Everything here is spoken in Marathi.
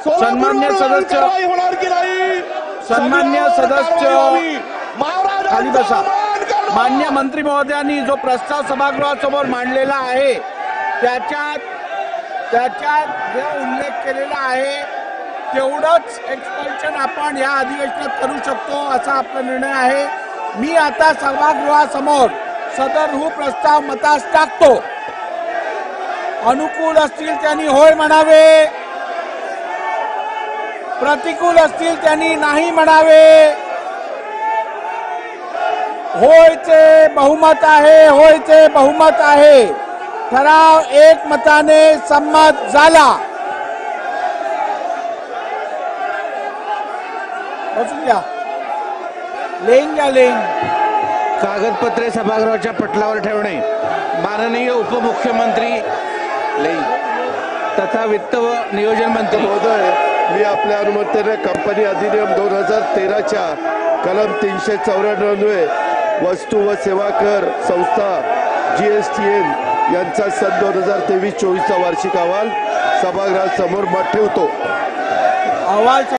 सन्मान्य सदस्य खाली बसा। मान्य मंत्री महोदयांनी जो प्रस्ताव सभागृहासमोर मांडलेला आहे त्याच्यात जे उल्लेख केलेला आहे तेवढंच एक्सपल्शन आपण या अधिवेशनात करू शकतो असा आपला निर्णय आहे। मी आता सभागृहासमोर सदर प्रस्ताव मतास टाकतो। अनुकूल असतील त्यांनी होय म्हणावे, प्रतिकूल असतील त्यांनी नाही म्हणावे। होयचे बहुमत आहे, होयचे बहुमत आहे। ठराव एक मताने संमत झाला। बसून घ्या, लेंग घ्या, लेंग। कागदपत्रे सभागृहाच्या पटलावर ठेवणे। माननीय उपमुख्यमंत्री तथा वित्त व नियोजन मंत्री महोदय, मी आपल्या अनुमतीने कंपनी अधिनियम 2013च्या कलम 394 वस्तू व सेवा कर संस्था GSTN यांचा सन 2023-24 वार्षिक अहवाल सभागृहासमोर ठेवतो। अहवाल